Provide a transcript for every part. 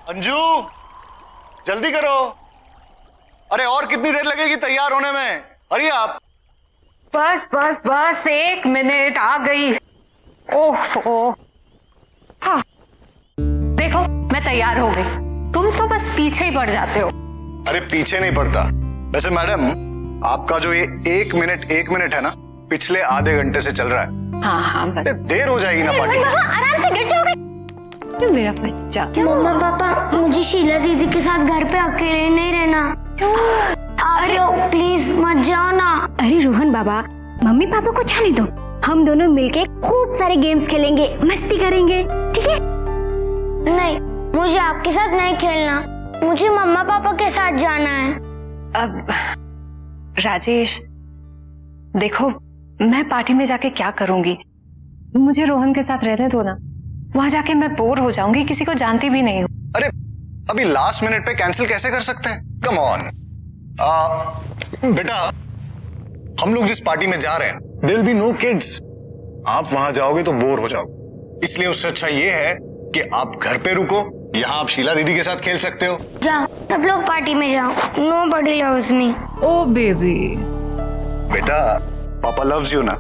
अंजू, जल्दी करो। अरे और कितनी देर लगेगी तैयार होने में? अरे आप। बस बस बस 1 मिनट, आ गई। ओह हाँ, देखो मैं तैयार हो गई। तुम तो बस पीछे ही पड़ जाते हो। अरे पीछे नहीं पड़ता। वैसे मैडम, आपका जो ये 1 मिनट है ना, पिछले आधे घंटे से चल रहा है। हाँ बस। देर हो जाएगी ना पार्टी। आराम से गिर जाओगे। मेरा बच्चा। मम्मा पापा, मुझे शीला दीदी के साथ घर पे अकेले नहीं रहना। आप लोग प्लीज मत जाओ ना। अरे रोहन बाबा, मम्मी पापा को जाने दो। हम दोनों मिलके खूब सारे गेम्स खेलेंगे, मस्ती करेंगे, ठीक है? नहीं, मुझे आपके साथ नहीं खेलना। मुझे मम्मा पापा के साथ जाना है। अब राजेश, देखो मैं पार्टी में जाके क्या करूंगी? मुझे रोहन के साथ रहने दो ना। वहां जाके मैं बोर हो जाऊंगी, किसी को जानती भी नहीं हूँ। अरे अभी लास्ट मिनट पे कैंसिल कैसे कर सकते हैं? Come on. बेटा, हम लोग जिस पार्टी में जा रहे हैं, there will be no kids. आप वहां जाओगे तो बोर हो जाओगे। इसलिए उससे अच्छा ये है कि आप घर पे रुको। यहाँ आप शीला दीदी के साथ खेल सकते हो। जाओ, सब लोग पार्टी में जाओ। Nobody loves me। ओ बेबी। बेटा, पापा लव्स यू ना।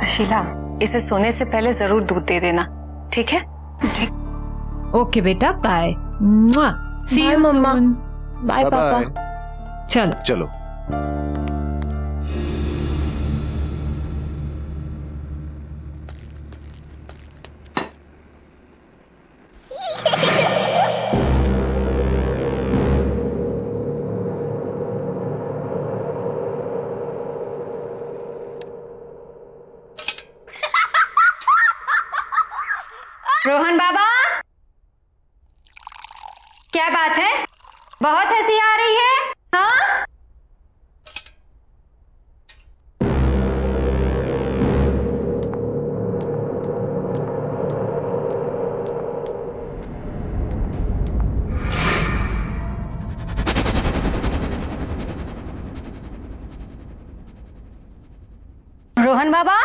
शीला, इसे सोने से पहले जरूर दूध दे देना, ठीक है? जी। ओके बेटा, बाय। सी यू मम्मा। सून। बाय पापा। चलो चलो। रोहन बाबा, क्या बात है? बहुत हंसी आ रही है, हाँ? रोहन बाबा,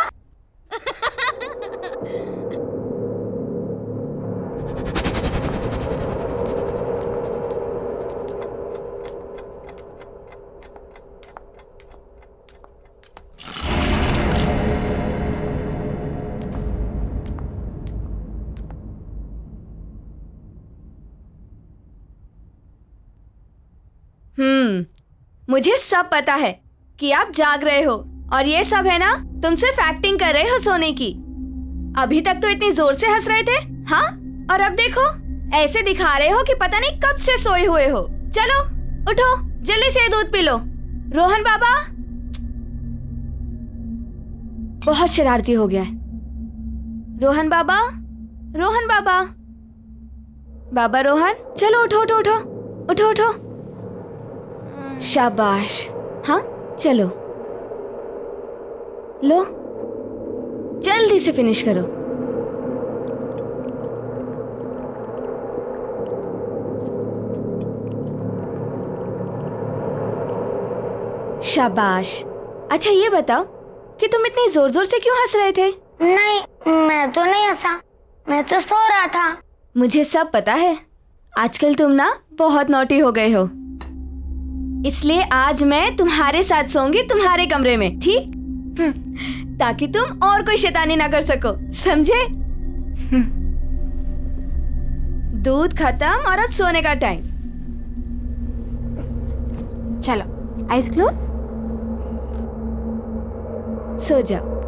मुझे सब पता है कि आप जाग रहे हो और ये सब है ना, तुम सिर्फ एक्टिंग कर रहे हो सोने की। अभी तक तो इतनी जोर से हंस रहे थे, हाँ? और अब देखो, ऐसे दिखा रहे हो कि पता नहीं कब से सोए हुए हो। चलो उठो, जल्दी से दूध पी लो। रोहन बाबा, बहुत शरारती हो गया है। रोहन बाबा, रोहन बाबा, बाबा रोहन, चलो उठो उठो उठो उठो उठो। शाबाश, हाँ चलो, लो जल्दी से फिनिश करो। शाबाश। अच्छा ये बताओ कि तुम इतनी जोर जोर से क्यों हंस रहे थे? नहीं, मैं तो नहीं हंसा, मैं तो सो रहा था। मुझे सब पता है, आजकल तुम ना बहुत नॉटी हो गए हो। इसलिए आज मैं तुम्हारे साथ सोऊंगी, तुम्हारे कमरे में, ठीक? ताकि तुम और कोई शैतानी ना कर सको, समझे? दूध खत्म और अब सोने का टाइम। चलो, आइज क्लोज, सो जाओ।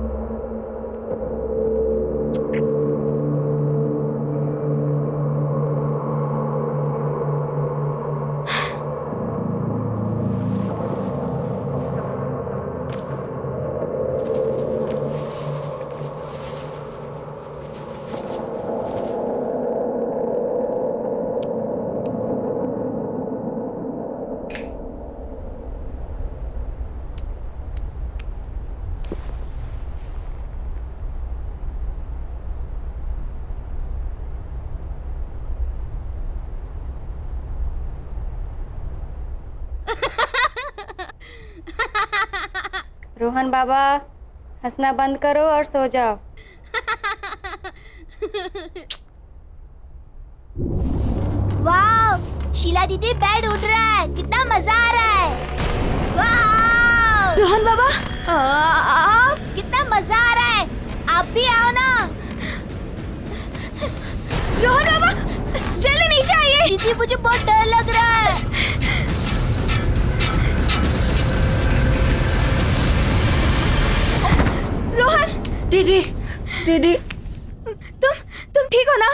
रोहन बाबा, हंसना बंद करो और सो जाओ। वाह, शीला दीदी बेड उठ रहा है, कितना मजा आ रहा है। वाह, रोहन बाबा, कितना मजा आ रहा है, आप भी आओ ना। रोहन बाबा, जल्दी नीचे आइए। दीदी मुझे बहुत डर लग रहा है। रोहन, दीदी, दीदी, तुम ठीक हो ना?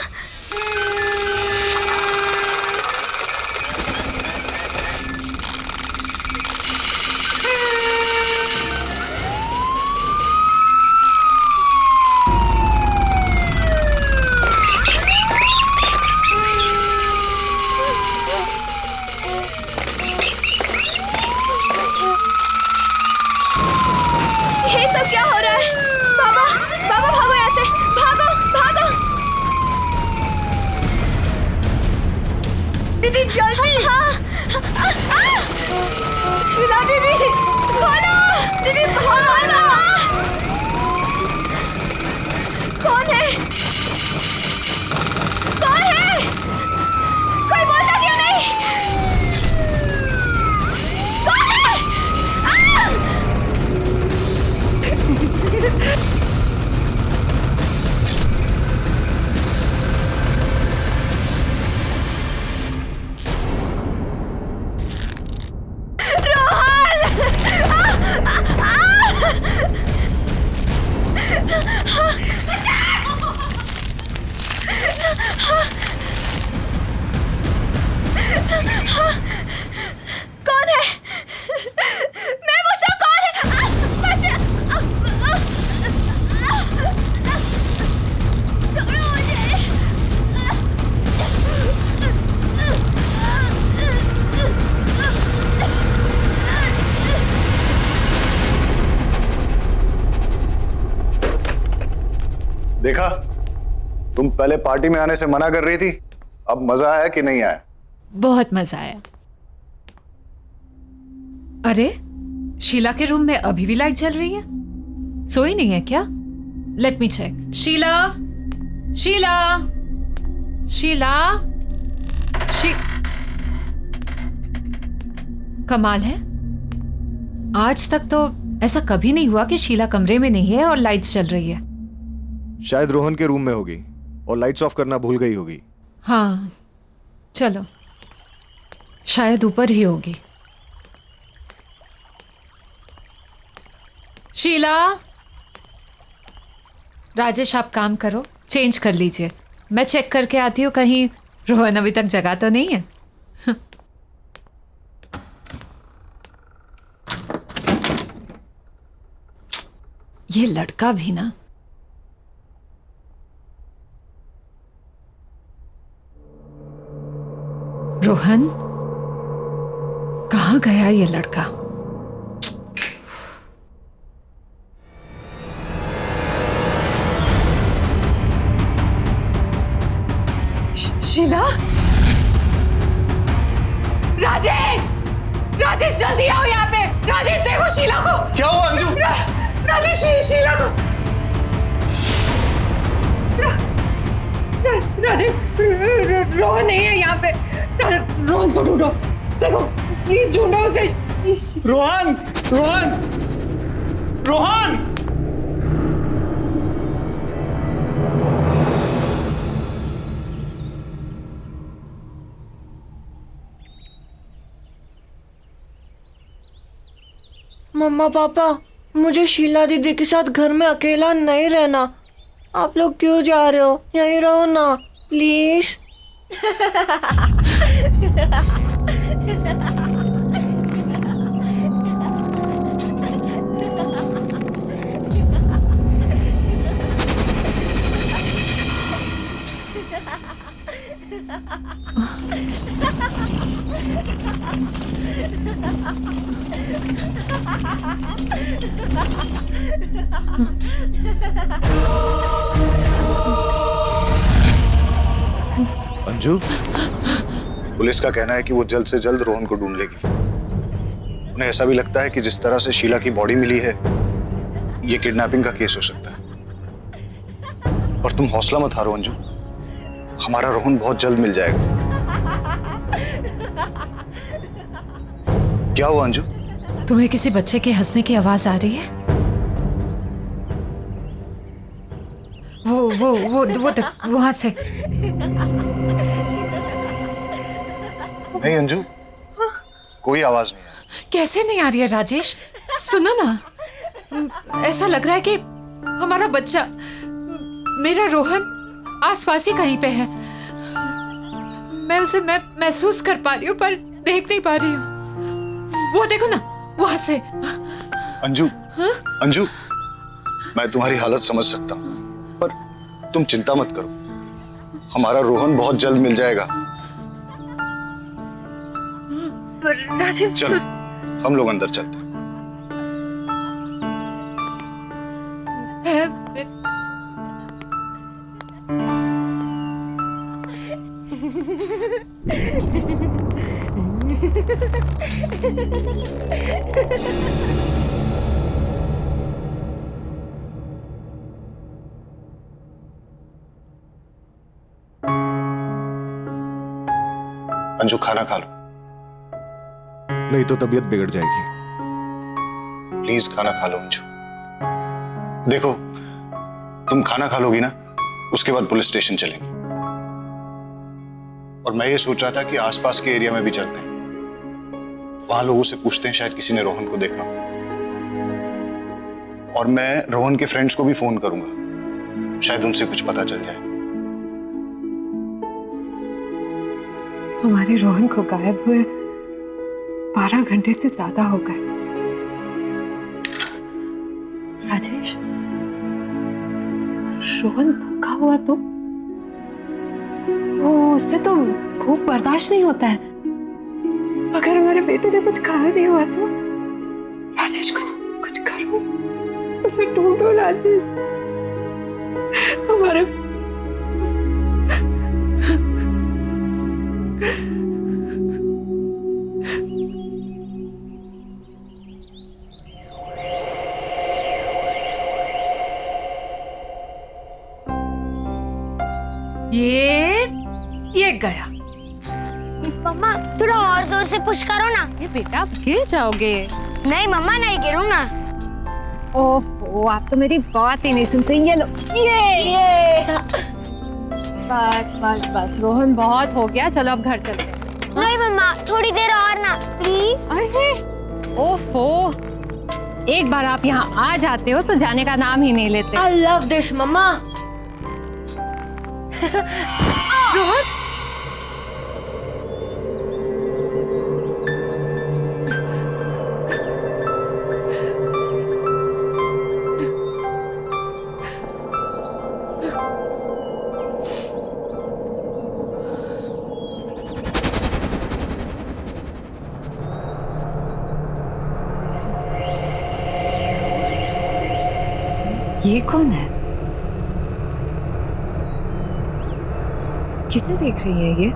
ये सब क्या हो रहा है? बाबा, बाबा भागो यहाँ से, भागो, भागो। दीदी जल्दी। हाँ, शीला दीदी, खोलो। दीदी खोलो ना। कौन है? कौन है? कोई बोलता क्यों नहीं? कौन है? कौन है? मैं पूछा कौन है? बच्चा! छोड़ो मुझे! देखा, तुम पहले पार्टी में आने से मना कर रही थी, अब मजा आया कि नहीं आया? बहुत मजा आया। अरे, शीला के रूम में अभी भी लाइट जल रही है? सोई नहीं है क्या? Let me check. Sheela, Sheela, Sheela, कमाल है, आज तक तो ऐसा कभी नहीं हुआ कि शीला कमरे में नहीं है और लाइट्स जल रही है। शायद रोहन के रूम में होगी और लाइट्स ऑफ करना भूल गई होगी। हाँ, चलो, शायद ऊपर ही होगी। शीला, राजेश आप काम करो, चेंज कर लीजिए, मैं चेक करके आती हूँ कहीं रोहन अभी तक जगा तो नहीं है। ये लड़का भी ना। रोहन, कहाँ गया ये लड़का? शीला, राजेश, राजेश जल्दी आओ यहाँ पे। राजेश देखो शीला को। क्या हुआ अंजू? राजेश, शीला को। राजेश, रोहन नहीं है यहाँ पे। रोहन को ढूंढो, देखो प्लीज ढूंढो उसे। रोहन, रोहन, रोहन! मम्मा पापा, मुझे शीला दीदी के साथ घर में अकेला नहीं रहना। आप लोग क्यों जा रहे हो? यहीं रहो ना प्लीज। अंजू, पुलिस का कहना है कि वो जल्द से जल्द रोहन को ढूंढ लेगी। उन्हें ऐसा भी लगता है कि जिस तरह से शीला की बॉडी मिली है, ये किडनैपिंग का केस हो सकता है। और तुम हौसला मत हारो अंजू, हमारा रोहन बहुत जल्द मिल जाएगा। क्या हुआ अंजू? तुम्हें किसी बच्चे के हंसने की आवाज आ रही है? वो तक वहां से। नहीं अंजू, कोई आवाज नहीं है। कैसे नहीं आ रही है राजेश? सुनो ना, ऐसा लग रहा है कि हमारा बच्चा, मेरा रोहन आसपास ही कहीं पे है। मैं उसे महसूस कर पा रही हूँ पर देख नहीं पा रही हूँ। वो देखो ना वहां से। अंजू, अंजू, मैं तुम्हारी हालत समझ सकता हूँ, पर तुम चिंता मत करो, हमारा रोहन बहुत जल्द मिल जाएगा। राजीव, चलो हम लोग अंदर चलते हैं। अंजू खाना खा लो। नहीं तो तबीयत बिगड़ जाएगी। प्लीज खाना खा लो अंजू। देखो, तुम खाना खा लोगी ना, उसके बाद पुलिस स्टेशन चलेंगे। और मैं ये सोच रहा था कि आसपास के एरिया में भी चलते हैं, वहां लोगों से पूछते हैं, शायद किसी ने रोहन को देखा। और मैं रोहन के फ्रेंड्स को भी फोन करूंगा, शायद उनसे कुछ पता चल जाए। हमारे रोहन को गायब हुए 12 घंटे से ज्यादा हो गए। राजेश, रोहन भूखा हुआ तो उससे तो भूख बर्दाश्त नहीं होता है। अगर हमारे बेटे से कुछ खाया नहीं हुआ तो राजेश, कुछ करो, उसे ढूंढो राजेश। हमारे ये गया। मम्मा थोड़ा और जोर से पुश करो ना। ये बेटा, आप गिर जाओगे। नहीं मम्मा, नहीं गिरूंगा। ओहो, आप तो मेरी बात ही नहीं सुनते। ये लो, ये बस बस बस, रोहन बहुत हो गया, चलो अब घर चलते हैं। नहीं मम्मा, थोड़ी देर और ना प्लीज। अरे ओहो, एक बार आप यहाँ आ जाते हो तो जाने का नाम ही नहीं लेते। आई लव दिस मम्मा। रोहन, ये कौन है? किसे देख रही है ये?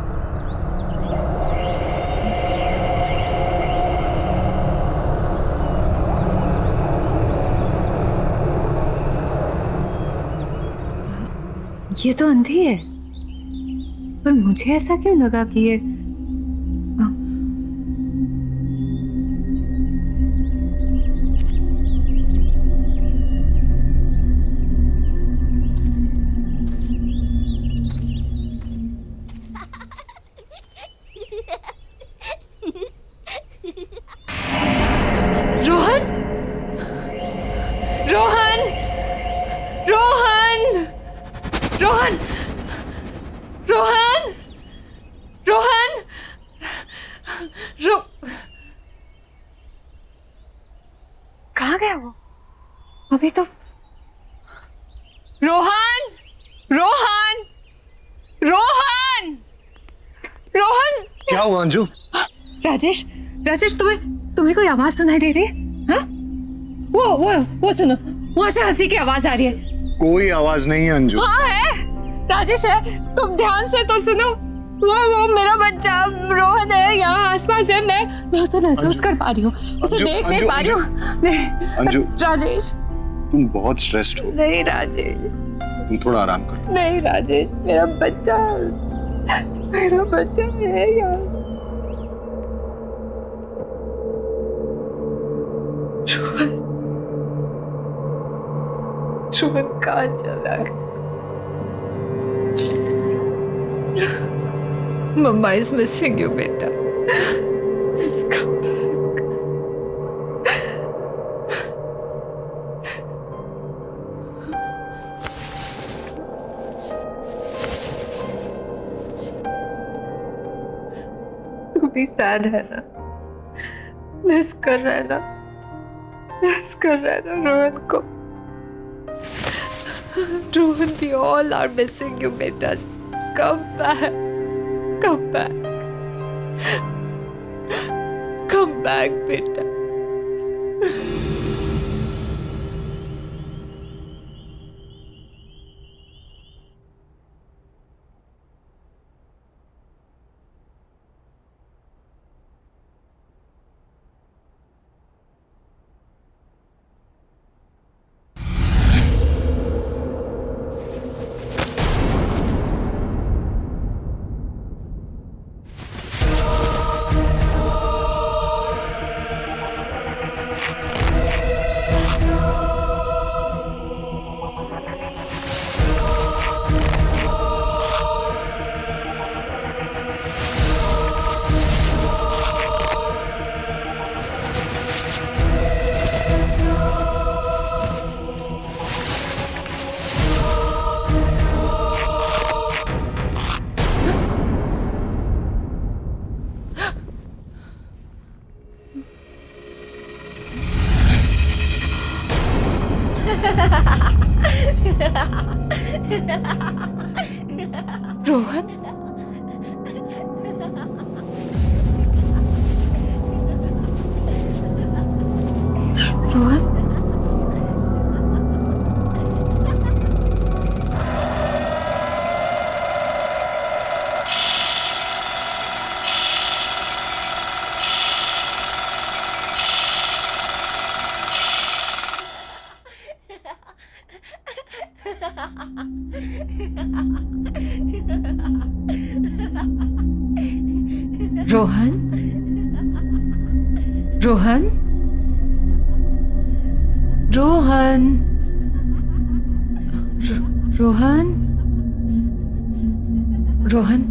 ये तो अंधी है, पर मुझे ऐसा क्यों लगा कि ये रोहन, रोहन, रोहन, रोहन, रोहन, रोहन, कहाँ गया वो? अभी तो रोहन, रोहन, रोहन, रोहन। क्या हुआ अंजू? राजेश, राजेश, तुम्हें कोई आवाज सुनाई दे रही है? हाँ? वो सुनो, वहां से हंसी की आवाज आ रही है। कोई आवाज नहीं है अंजू। हाँ है, राजेश है, तुम ध्यान से तो सुनो। वो मेरा बच्चा रोहन है, यहाँ आसपास है। मैं उसे महसूस कर पा रही हूँ, उसे देख नहीं पा रही हूँ। अंजू, राजेश, तुम बहुत स्ट्रेस्ड हो। नहीं राजेश, तुम थोड़ा आराम करो। नहीं राजेश, मेरा बच्चा है यार। रोहन कहाँ चला गया? मम्मा इज मिसिंग यू बेटा। Just come back. तू भी सैड है ना? मिस कर रहा है ना? मिस कर रहा है ना रोहन को? Rohan, we all are missing you बेटा। Come back. Come back. Come back बेटा। रोहन, रोहन, रोहन, रोहन, रोहन, रोहन, रोहन,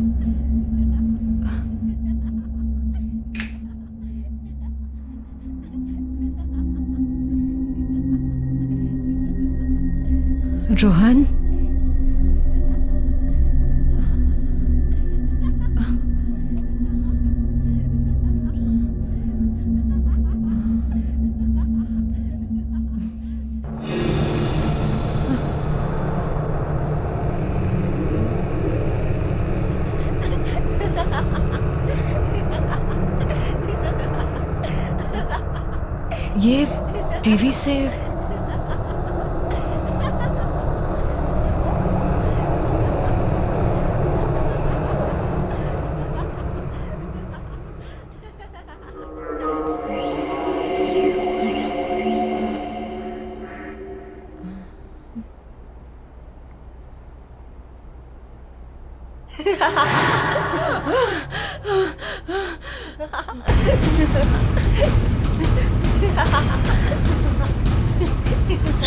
रोहन, ये टीवी से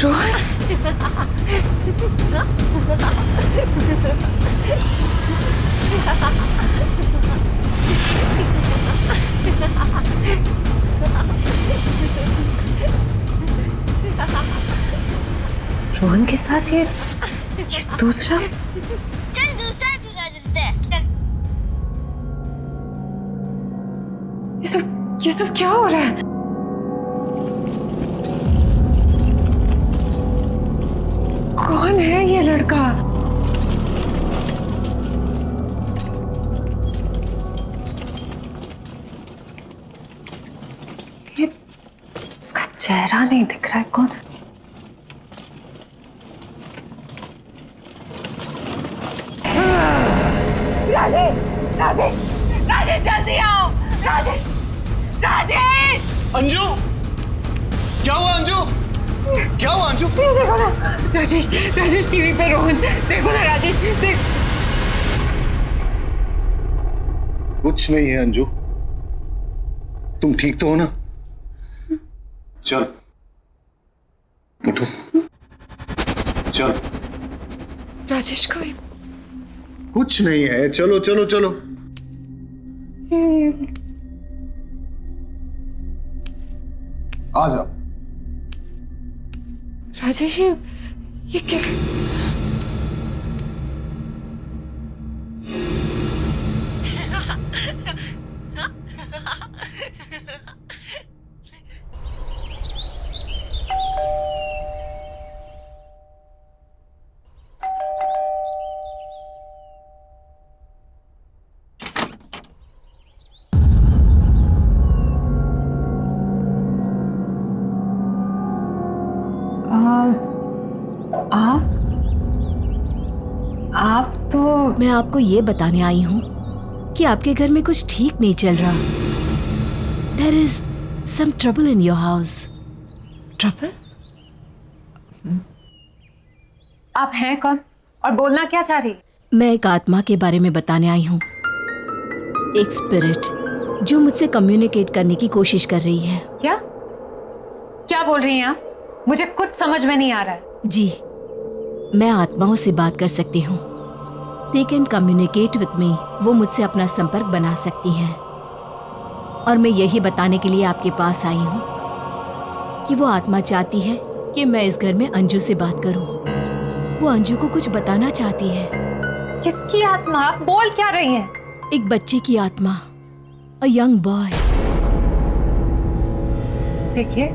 रोहन, रोहन के साथ ये दूसरा। चल दूसरा चूल्हा जलते हैं। ये सब क्या हो रहा है? कौन है ये लड़का? ये इसका चेहरा नहीं दिख रहा है। कौन है? राजेश, राजेश, राजेश जल्दी आओ। राजेश, राजेश। अंजू, क्या हुआ अंजू? क्या हुआ अंजू? देखो ना राजेश, राजेश टीवी पे रोहन, देखो ना राजेश, देख। कुछ नहीं है अंजू, तुम ठीक तो हो ना? चल उठो, चल। राजेश को कुछ नहीं है, चलो चलो चलो। आ जाओ। राजेश ये कैसे? आप तो मैं आपको ये बताने आई हूँ कि आपके घर में कुछ ठीक नहीं चल रहा। There is some trouble in your house. Trouble? आप हैं कौन और बोलना क्या चाह रही? मैं एक आत्मा के बारे में बताने आई हूँ, एक स्पिरिट जो मुझसे कम्युनिकेट करने की कोशिश कर रही है। क्या क्या बोल रही हैं आप? मुझे कुछ समझ में नहीं आ रहा है। जी, मैं आत्माओं से बात कर सकती हूँ। They can communicate with me. वो मुझसे अपना संपर्क बना सकती हैं। और मैं यही बताने के लिए आपके पास आई हूँ कि वो आत्मा चाहती है कि मैं इस घर में अंजू से बात करूँ। वो अंजू को कुछ बताना चाहती है। किसकी आत्मा? आप बोल क्या रही हैं? एक बच्चे की आत्मा, a young boy. देखिए,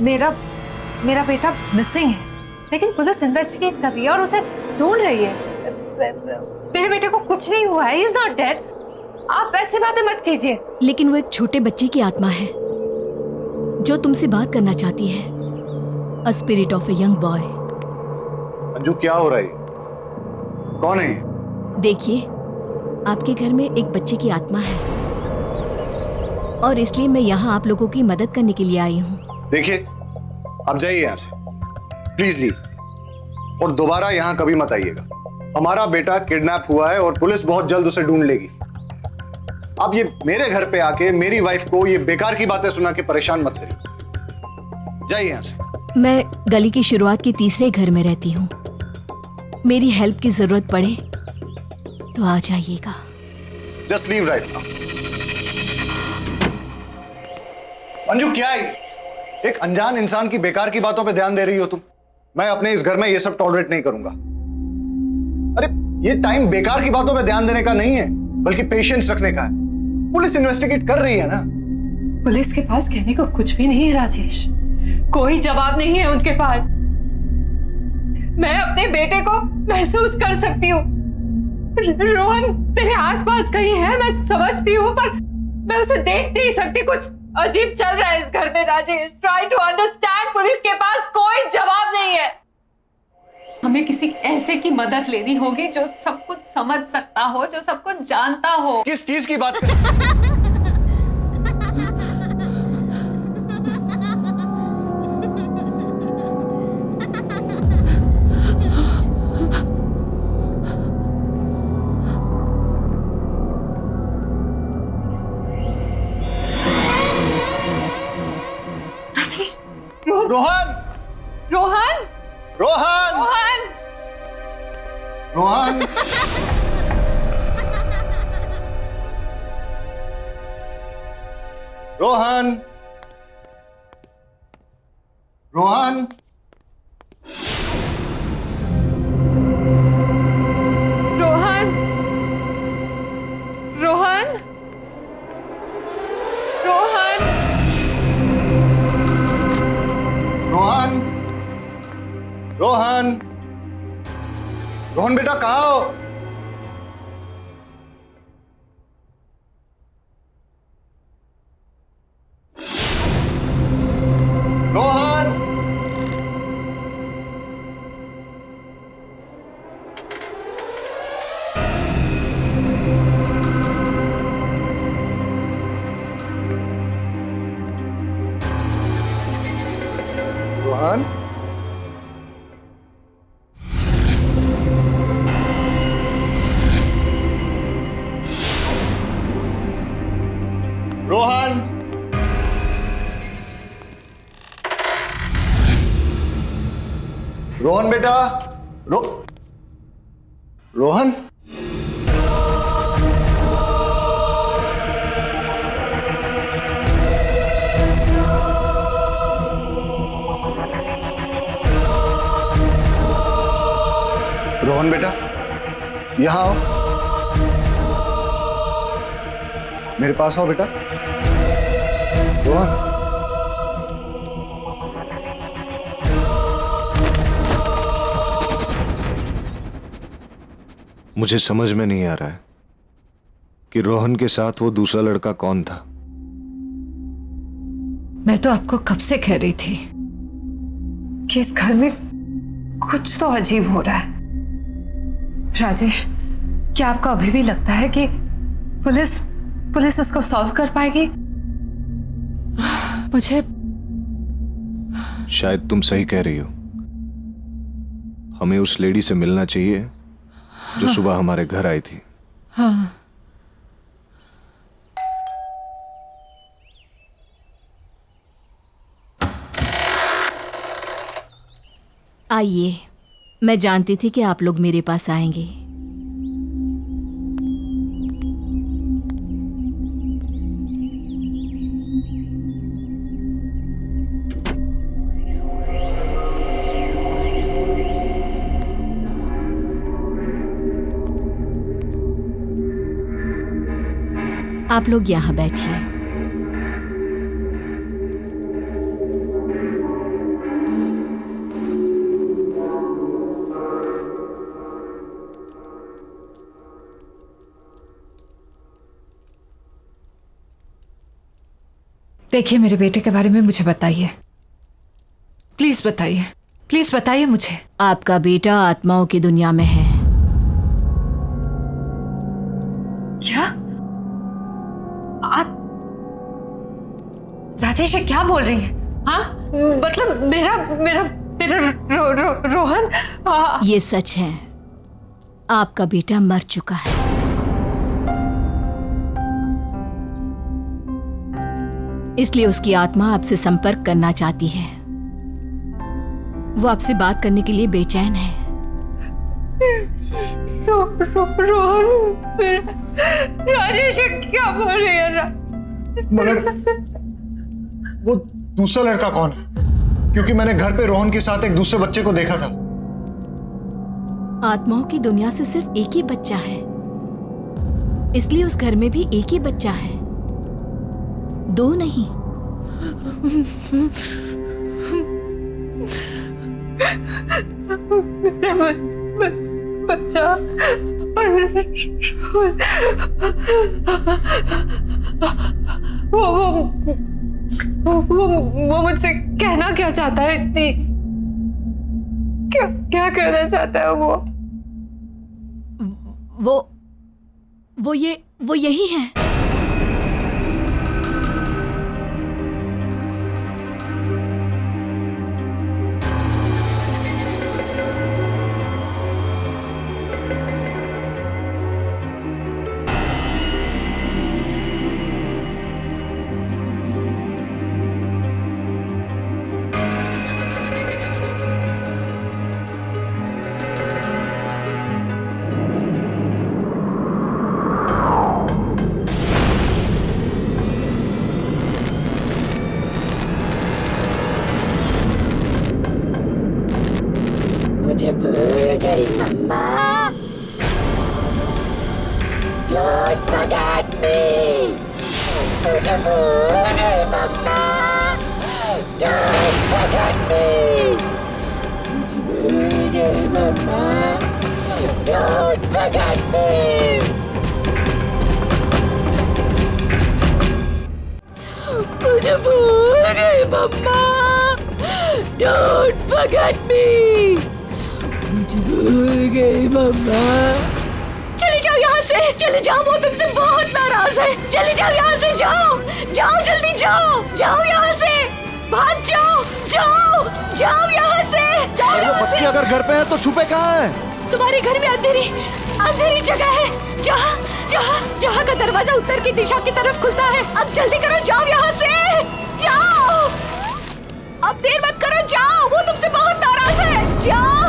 मेरा बेटा मिसिंग है, लेकिन पुलिस इन्वेस्टिगेट कर रही है और उसे ढूंढ रही है। मेरे बेटे को कुछ नहीं हुआ है, he is not dead. आप ऐसी बातें मत कीजिए। लेकिन वो एक छोटे बच्चे की आत्मा है जो तुमसे बात करना चाहती है। A spirit of a young boy. Anju क्या हो रहा है? कौन है? देखिए, आपके घर में एक बच्चे की आत्मा है और इसलिए मैं यहाँ आप लोगों की मदद करने के लिए आई हूँ। देखिए, आप जाइए यहाँ से, प्लीज लीव, और दोबारा यहाँ कभी मत आइएगा। हमारा बेटा किडनैप हुआ है और पुलिस बहुत जल्द उसे ढूंढ लेगी। आप ये मेरे घर पे आके मेरी वाइफ को ये बेकार की बातें सुना के परेशान मत करिए। जाइए यहाँ से। मैं गली की शुरुआत के तीसरे घर में रहती हूँ। मेरी हेल्प की जरूरत पड़े तो आ जाइएगा। Just leave right now. Anju क्या है? एक अनजान इंसान की बेकार की बातों पे ध्यान दे रही हो तुम। मैं अपने इस घर में ये सब टॉलरेट नहीं करूंगा। अरे ये टाइम बेकार की बातों पे ध्यान देने का नहीं है, बल्कि पेशेंस रखने का है। पुलिस इन्वेस्टिगेट कर रही है ना। पुलिस के पास कहने को कुछ भी नहीं है राजेश, कोई जवाब नहीं है उनके पास। मैं अपने बेटे को महसूस कर सकती हूँ। रोहन मेरे आसपास कहीं है, मैं समझती हूँ, पर मैं उसे देख नहीं सकती। कुछ अजीब चल रहा है इस घर में Rajesh. Try to understand. Police के पास कोई जवाब नहीं है। हमें किसी ऐसे की मदद लेनी होगी जो सब कुछ समझ सकता हो, जो सब कुछ जानता हो। किस चीज की बात कर? रोहन! रोहन! रोहन! रोहन! रोहन! रोहन! रोहन! रोहन! रोहन! रोहन! रोहन! रोहन! रोहन बेटा कहाँ हो? रोहन! रोहन बेटा, रोहन। रोहन बेटा, यहां आओ, मेरे पास आओ बेटा। रोहन, मुझे समझ में नहीं आ रहा है कि रोहन के साथ वो दूसरा लड़का कौन था। मैं तो आपको कब से कह रही थी कि इस घर में कुछ तो अजीब हो रहा है। राजेश, क्या आपको अभी भी लगता है कि पुलिस इसको सॉल्व कर पाएगी? मुझे शायद तुम सही कह रही हो। हमें उस लेडी से मिलना चाहिए जो सुबह हमारे घर आई थी। हाँ, आइए, मैं जानती थी कि आप लोग मेरे पास आएंगे। आप लोग यहाँ बैठिए। देखिए, मेरे बेटे के बारे में मुझे बताइए, प्लीज बताइए, प्लीज बताइए मुझे। आपका बेटा आत्माओं की दुनिया में है। क्या? राजेश, ये क्या बोल रही है? हाँ, मतलब मेरा मेरा मेरा रोहन। ये सच है, आपका बेटा मर चुका है। इसलिए उसकी आत्मा आपसे संपर्क करना चाहती है। वो आपसे बात करने के लिए बेचैन है। रोहन, राजेश क्या बोल रही है? मगर वो दूसरा लड़का कौन है? क्योंकि मैंने घर पे रोहन के साथ एक दूसरे बच्चे को देखा था। आत्माओं की दुनिया से सिर्फ एक ही बच्चा है, इसलिए उस घर में भी एक ही बच्चा है, दो नहीं। बच्चा वो मुझसे कहना क्या चाहता है? इतनी क्या कहना चाहता है वो यही है। मुझे भूल गई मम्मा। Don't forget me। मुझे भूल गई मम्मा। Don't forget me। मुझे भूल गई मम्मा। Don't forget me। मुझे भूल गई मम्मा। Don't forget me। मुझे भूल गई मम्मा। चले जाओ यहाँ से, चले जाओ, वो तुमसे बहुत नाराज है। चले जाओ यहाँ से, जाओ जाओ, जल्दी जाओ, जाओ यहाँ से, भाग जाओ, जाओ जाओ यहाँ से, जाओ यहाँ से। बच्चे अगर घर पे हैं तो छुपे कहाँ हैं? तुम्हारे घर में अंधेरी जगह है, जहाँ का दरवाजा उत्तर की दिशा की तरफ खुलता है। अब जल्दी करो, जाओ यहाँ से, जाओ, अब देर मत करो, जाओ, वो तुमसे बहुत नाराज है, जाओ।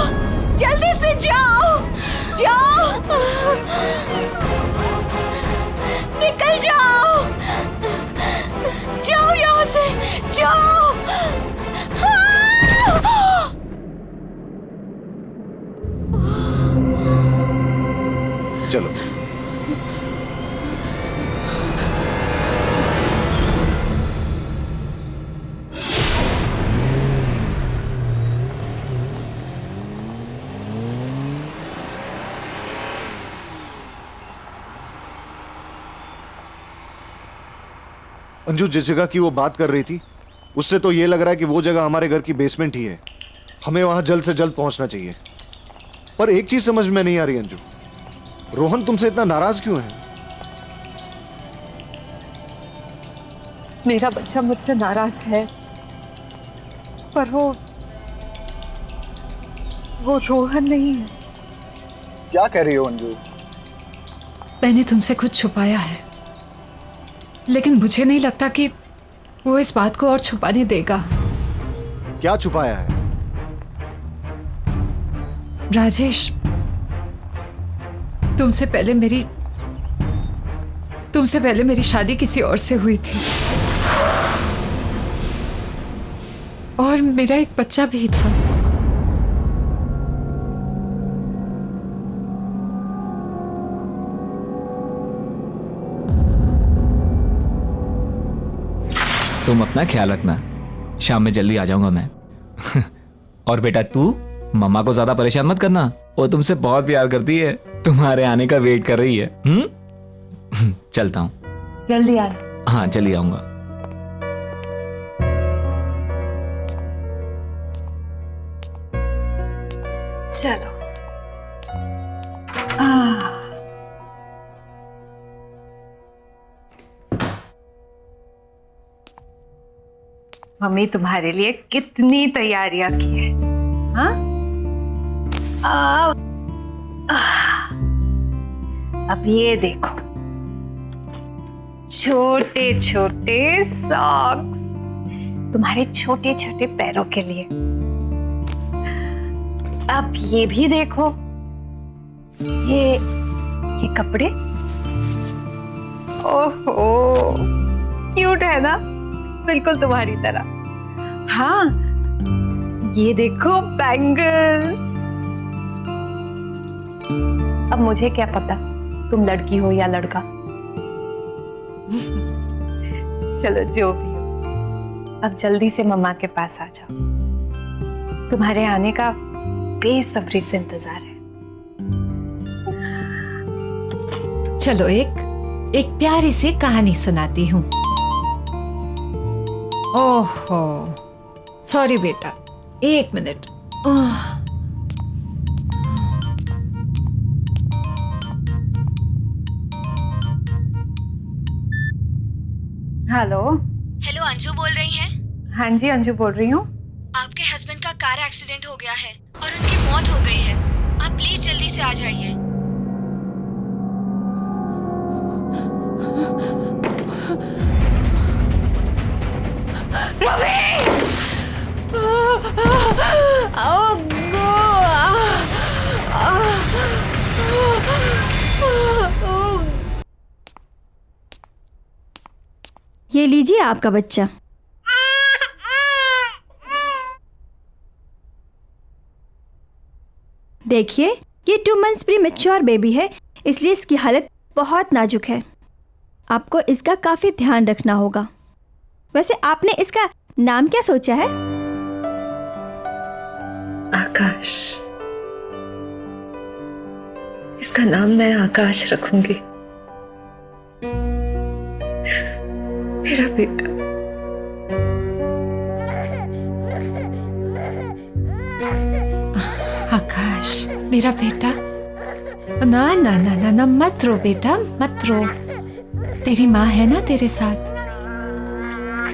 चलो। अंजू, जिस जगह की वो बात कर रही थी उससे तो ये लग रहा है कि वो जगह हमारे घर की बेसमेंट ही है। हमें वहां जल्द से जल्द पहुंचना चाहिए। पर एक चीज समझ में नहीं आ रही अंजू, रोहन तुमसे इतना नाराज क्यों है? मेरा बच्चा मुझसे नाराज है, पर वो रोहन नहीं है। क्या कह रही हो अंजू? मैंने तुमसे कुछ छुपाया है, लेकिन मुझे नहीं लगता कि वो इस बात को और छुपाने देगा। क्या छुपाया है? राजेश, तुमसे पहले मेरी शादी किसी और से हुई थी, और मेरा एक बच्चा भी था। तुम अपना ख्याल रखना, शाम में जल्दी आ जाऊंगा मैं। और बेटा तू मम्मा को ज्यादा परेशान मत करना, वो तुमसे बहुत प्यार करती है, तुम्हारे आने का वेट कर रही है। चलता हूँ। जल्दी आना। हाँ, जल्दी आऊंगा। चलो। मम्मी तुम्हारे लिए कितनी तैयारियां की है। हाँ? अब ये देखो, छोटे छोटे सॉक्स तुम्हारे छोटे छोटे पैरों के लिए। अब ये भी देखो, ये कपड़े। ओहो, क्यूट है ना, बिल्कुल तुम्हारी तरह। हाँ, ये देखो बैंगल्स। अब मुझे क्या पता तुम लड़की हो या लड़का। चलो जो भी हो, अब जल्दी से मम्मा के पास आ जाओ। तुम्हारे आने का बेसब्री से इंतजार है। चलो एक प्यारी सी कहानी सुनाती हूँ। ओहो, सॉरी बेटा, 1 मिनट। हेलो। हेलो, अंजू बोल रही हैं? हाँ जी, अंजू बोल रही हूँ। आपके हस्बैंड का कार एक्सीडेंट हो गया है और उनकी मौत हो गई है। आप प्लीज जल्दी से आ जाइए। ये लीजिए आपका बच्चा। देखिए, ये 2 मंथ्स प्रीमैच्योर बेबी है, इसलिए इसकी हालत बहुत नाजुक है। आपको इसका काफी ध्यान रखना होगा। वैसे आपने इसका नाम क्या सोचा है? आकाश। इसका नाम मैं आकाश रखूंगी। मेरा बेटा। आकाश, मेरा बेटा। ना ना ना ना ना, मत रो बेटा, मत रो। तेरी माँ है ना तेरे साथ,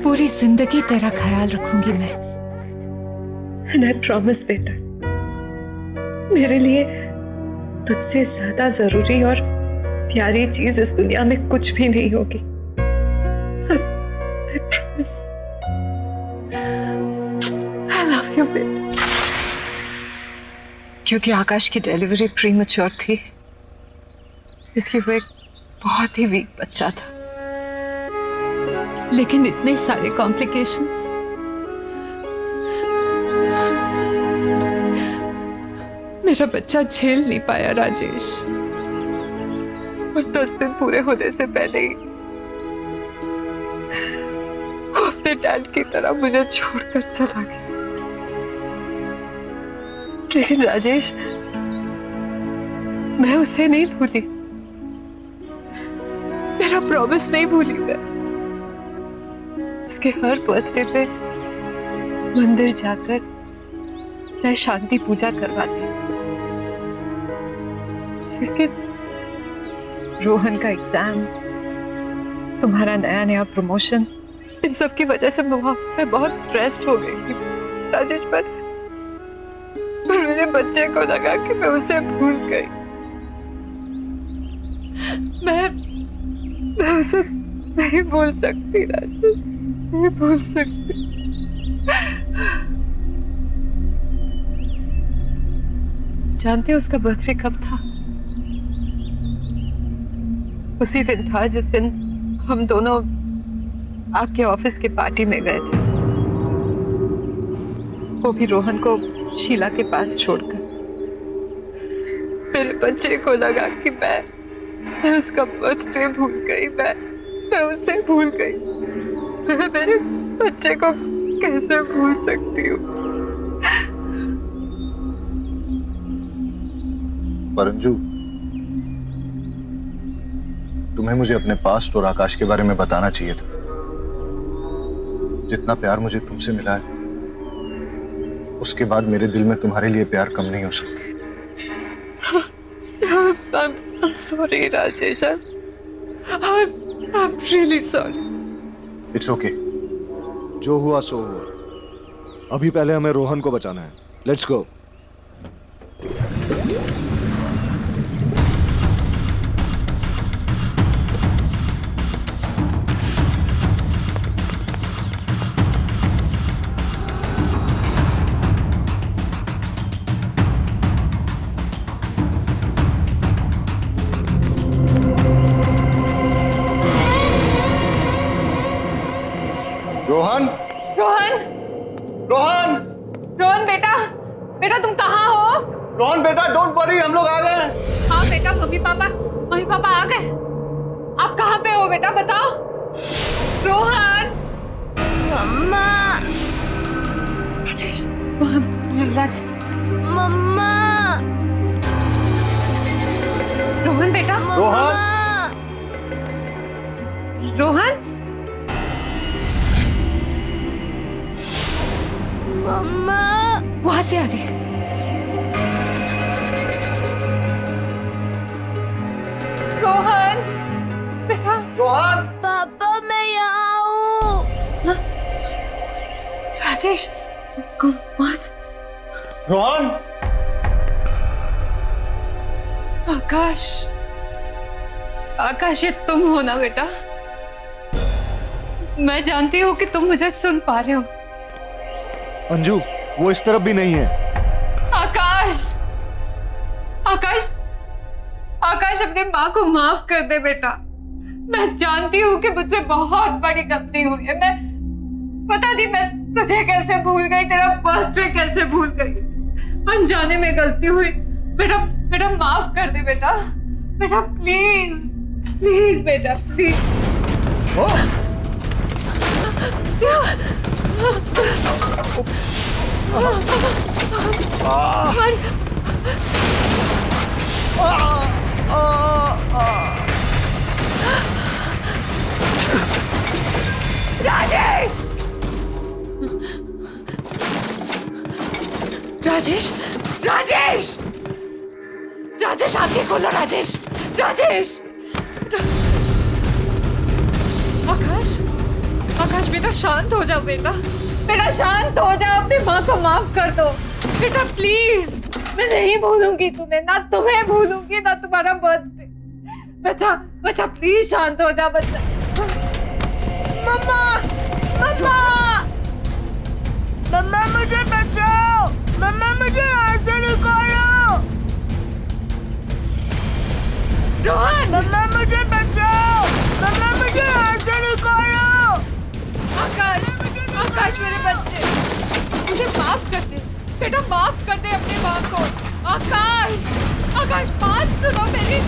पूरी जिंदगी तेरा ख्याल रखूंगी मैं। And I promise बेटा, मेरे लिए तुझसे ज्यादा जरूरी और प्यारी चीज इस दुनिया में कुछ भी नहीं होगी। I promise. I love you बेटा। क्योंकि आकाश की डिलीवरी प्रीमैच्योर थी, इसलिए वो एक बहुत ही वीक बच्चा था। लेकिन इतने सारे कॉम्प्लिकेशंस। मेरा बच्चा झेल नहीं पाया राजेश। और 10 दिन पूरे होने से पहले ही वो अपने डैड की तरह मुझे छोड़कर चला गया। लेकिन राजेश, मैं उसे नहीं भूली, मेरा प्रॉमिस नहीं भूली। मैं उसके हर बर्थडे पे मंदिर जाकर मैं शांति पूजा करवाती। लेकिन रोहन का एग्जाम, तुम्हारा नया नया प्रमोशन, इन सब की वजह से मैं बहुत स्ट्रेस्ड हो गई थी राजेश। पर मेरे बच्चे को लगा कि मैं उसे भूल गई। मैं उसे नहीं भूल सकती राजेश, नहीं भूल सकती। जानते हो उसका बर्थडे कब था? उसी दिन था जिस दिन हम दोनों आपके ऑफिस के पार्टी में गए थे, वो भी रोहन को शीला के पास छोड़कर। मेरे बच्चे को लगा कि मैं उसका बर्थडे भूल गई, मैं उसे भूल गई। मैं मेरे बच्चे को कैसे भूल सकती हूँ? परंजू, तुम्हें मुझे अपने पास्ट और आकाश के बारे में बताना चाहिए था। जितना प्यार मुझे तुमसे मिला है, उसके बाद मेरे दिल में तुम्हारे लिए प्यार कम नहीं हो सकता। I'm sorry, Rajesh. I'm really sorry. It's okay. जो हुआ सो हुआ। अभी पहले हमें रोहन को बचाना है। Let's go. रोहन, रोहन, रोहन, रोहन बेटा, बेटा तुम कहाँ हो? रोहन बेटा, डोंट वरी, हम लोग आ गए। हाँ बेटा, मम्मी पापा आ गए। आप कहाँ पे हो बेटा, बताओ। रोहन, मम्मा, राजेश, राज, मम्मा, रोहन बेटा, रोहन, रोहन, मम्मा, वहां से आ रही है। रोहन बेटा, रोहन, पापा मैं यहाँ हूँ। राजेश, रोहन, आकाश, आकाश ये तुम हो ना बेटा? मैं जानती हूँ कि तुम मुझे सुन पा रहे हो। अंजू, वो इस तरफ भी नहीं है। आकाश, आकाश, आकाश अपनी माँ को माफ कर दे बेटा। मैं जानती हूँ कि मुझसे बहुत बड़ी गलती हुई है। मैं पता नहीं मैं तुझे कैसे भूल गई, तेरा बर्थडे कैसे भूल गई। अनजाने में गलती हुई बेटा, बेटा माफ कर दे बेटा, बेटा प्लीज, प्लीज बेटा प्लीज। राजेश, राजेश, राजेश, राजेश आंखें खोलो राजेश, राजेश। आकाश, आकाश बेटा शांत हो जाओ बेटा, बेटा शांत हो जाओ, अपनी माँ को माफ कर दो बेटा प्लीज। मैं नहीं भूलूंगी तुम्हें, ना तुम्हें भूलूंगी ना तुम्हारा बर्थडे। बच्चा, बच्चा प्लीज शांत हो जा बच्चा। मम्मा, मम्मा, मम्मा मुझे बचाओ, मम्मा मुझे यहाँ से निकालो। रोहन, मम्मा मुझे बचाओ, मम्मा मुझे यहाँ से निकालो। आकाश, आकाश मेरे बच्चे, मुझे माफ कर दे बेटा, माफ कर दे अपनी माँ को। आकाश, आकाश बात सुनो मेरी।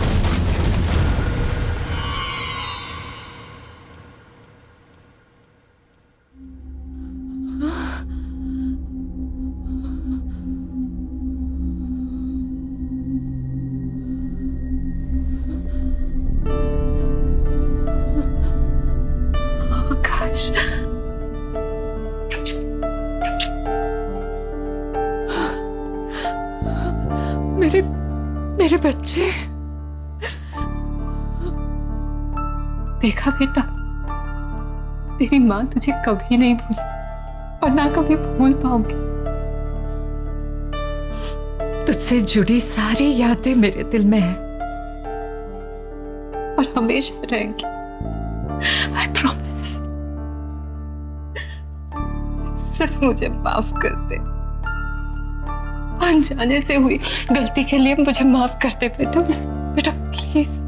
आकाश, मेरे बच्चे। देखा बेटा, तेरी माँ तुझे कभी नहीं भूली और ना कभी भूल पाऊंगी। तुझसे जुड़ी सारी यादें मेरे दिल में है और हमेशा रहेंगी। I promise। सिर्फ मुझे माफ कर दे, अनजाने से हुई गलती के लिए मुझे माफ कर दे बेटा, बेटा प्लीज।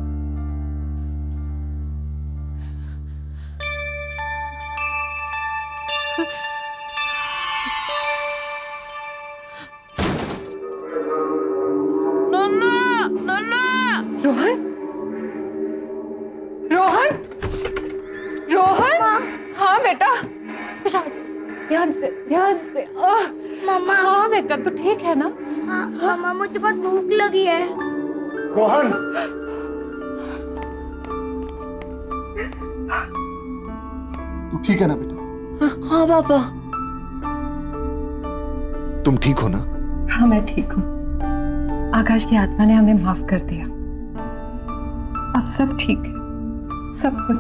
रोहन, रोहन, रोहन। हाँ बेटा, ध्यान से, ध्यान से। मम्मा। हाँ बेटा, तू ठीक है ना? हाँ मम्मा, मुझे बहुत भूख लगी है। रोहन, तू ठीक है ना बेटा? हाँ पापा। तुम ठीक हो ना? हाँ मैं ठीक हूँ। आकाश की आत्मा ने हमें माफ कर दिया। अब सब ठीक है, सब कुछ।